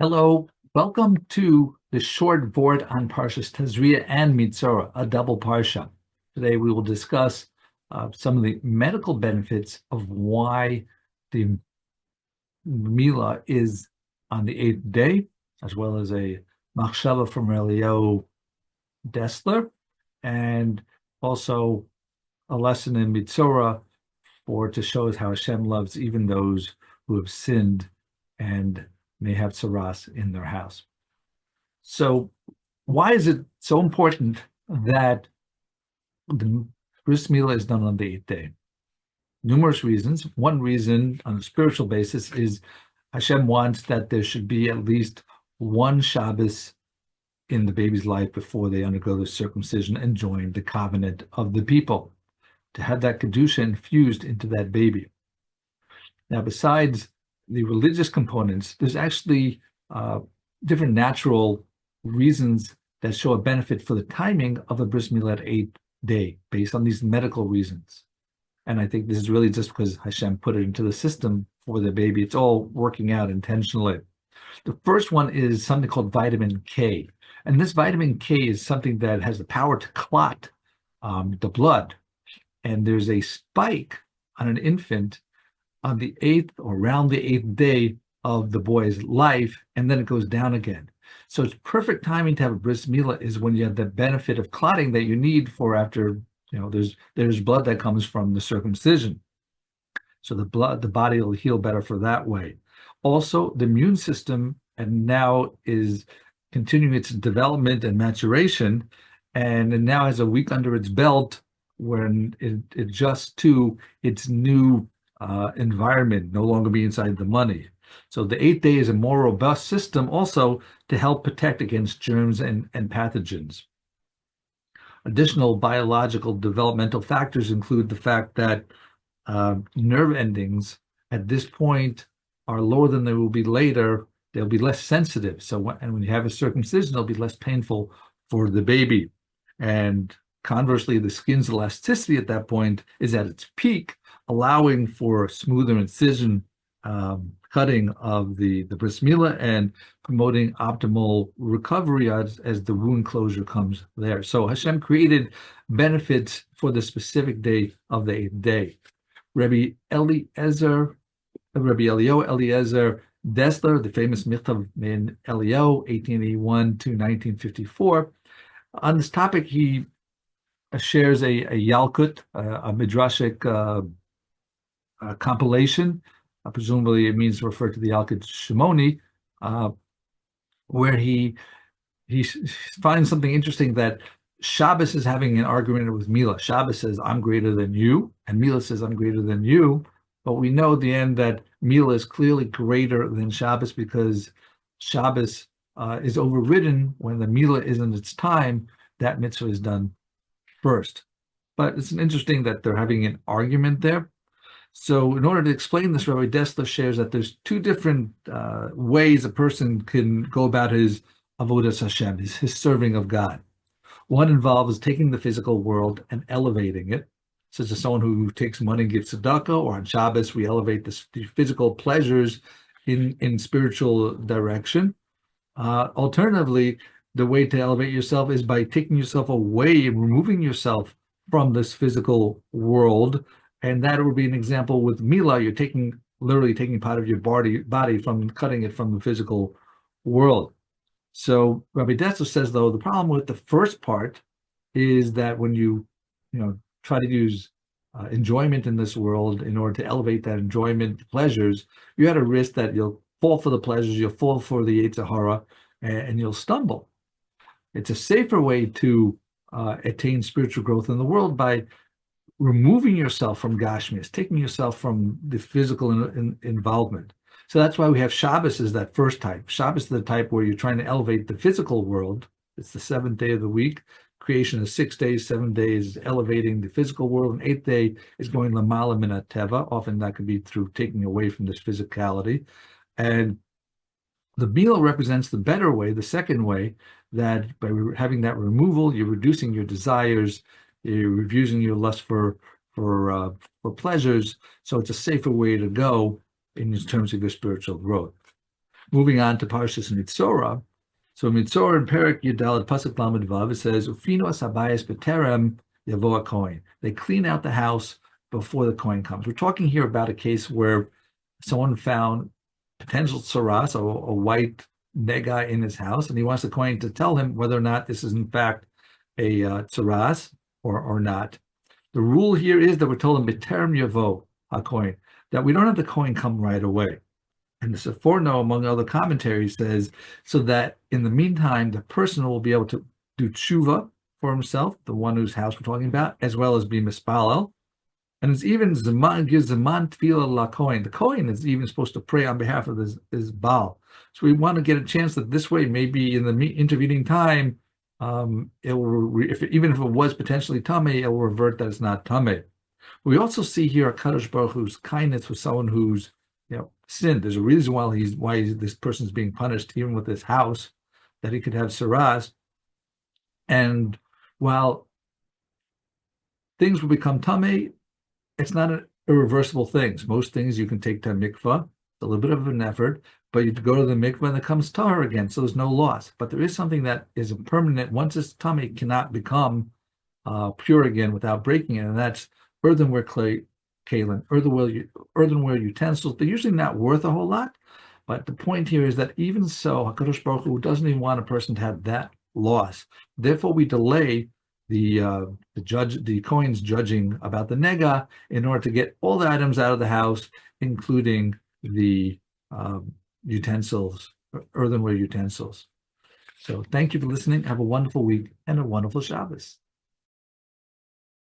Hello, welcome to the short Vort on Parshas Tazria-Metzora, a double parsha. Today we will discuss some of the medical benefits of why the Milah is on the 8th day, as well as a machshava from Dessler, and also a lesson in Metzora to show us how Hashem loves even those who have sinned and may have tzaraas in their house. So why is it so important that the bris milah is done on the 8th day? Numerous reasons. One reason on a spiritual basis is Hashem wants that there should be at least one Shabbos in the baby's life before they undergo the circumcision and join the covenant of the people, to have that kedusha infused into that baby. Now, besides the religious components, there's actually different natural reasons that show a benefit for the timing of a bris milah at 8th day, based on these medical reasons. And I think this is really just because Hashem put it into the system for the baby. It's all working out intentionally. The first one is something called vitamin K. And this vitamin K is something that has the power to clot the blood. And there's a spike on an infant on the 8th or around the 8th day of the boy's life, and then it goes down again. So it's perfect timing to have a bris milah is when you have the benefit of clotting that you need for after, there's blood that comes from the circumcision. So the body will heal better for that way. Also, the immune system and now is continuing its development and maturation, and it now has a week under its belt when it adjusts to its new environment, no longer be inside the money. So the 8th day is a more robust system also to help protect against germs and pathogens. Additional biological developmental factors include the fact that nerve endings at this point are lower than they will be later. They'll be less sensitive. So when you have a circumcision, it'll be less painful for the baby. And conversely, the skin's elasticity at that point is at its peak, allowing for smoother incision cutting of the bris milah and promoting optimal recovery as the wound closure comes there. So Hashem created benefits for the specific day of the 8th day. Rabbi Eliezer Dessler, the famous Michtav min Elio, 1881 to 1954, on this topic he shares a Yalkut, a midrashic compilation. Presumably it means to refer to the Yalkut Shimoni, where he finds something interesting, that Shabbos is having an argument with Milah. Shabbos says, I'm greater than you, and Milah says, I'm greater than you. But we know at the end that Milah is clearly greater than Shabbos, because Shabbos is overridden when the Milah is in its time. That mitzvah is done first. But it's interesting that they're having an argument there. So in order to explain this, Rabbi Dessler shares that there's two different ways a person can go about his avodas Hashem, his serving of God. One involves taking the physical world and elevating it, such as someone who takes money and gives tzedakah, or on Shabbos we elevate the physical pleasures in spiritual direction. Alternatively, the way to elevate yourself is by taking yourself away and removing yourself from this physical world. And that would be an example with Milah. You're literally taking part of your body from cutting it from the physical world. So Rabbi Dessler says, though, the problem with the first part is that when you try to use enjoyment in this world in order to elevate that enjoyment, pleasures, you had a risk that you'll fall for the pleasures, you'll fall for the yetzer hara, and you'll stumble. It's a safer way to attain spiritual growth in the world by removing yourself from Gashmias, taking yourself from the physical involvement. So that's why we have Shabbos as that first type. Shabbos is the type where you're trying to elevate the physical world. It's the 7th day of the week. Creation is 6 days, 7 days elevating the physical world, and 8th day is going lamala min teva. Often that could be through taking away from this physicality. And the milah represents the better way, the second way, that by having that removal, you're reducing your desires, you're reducing your lust for pleasures. So it's a safer way to go in terms of your spiritual growth. Moving on to Parshas Metzora. So Metzora in Perek Yudalad Pasuk Lamed Vav, it says, "Ufino asabayis beterem yavo a kohen." They clean out the house before the kohen comes. We're talking here about a case where someone found potential tzaraas, a white nega in his house, and he wants the kohen to tell him whether or not this is in fact a tzaraas or not. The rule here is that we're told him beterem yavo a kohen, that we don't have the kohen come right away. And the Seforno, among other commentaries, says so that in the meantime, the person will be able to do tshuva for himself, the one whose house we're talking about, as well as be mispalel. And it's even zaman gives zaman tefillah la kohen. The kohen is even supposed to pray on behalf of his baal. So we want to get a chance that this way, maybe in the intervening time, it will even if it was potentially tameh, it will revert that it's not tameh. We also see here a Kadosh Baruch Hu's kindness for someone who's sinned. There's a reason why this person's being punished, even with his house, that he could have tzaraas. And while things will become tameh, it's not an irreversible thing. Most things you can take to a mikvah, it's a little bit of an effort, but you go to the mikvah and it comes tahor again, so there's no loss. But there is something that is permanent. Once it's tameh, cannot become pure again without breaking it, and that's earthenware clay. Kalim, earthenware utensils. They're usually not worth a whole lot, but the point here is that even so, HaKadosh Baruch Hu doesn't even want a person to have that loss. Therefore, we delay the kohen's judging about the nega in order to get all the items out of the house, including the utensils, earthenware utensils. So, thank you for listening. Have a wonderful week and a wonderful Shabbos.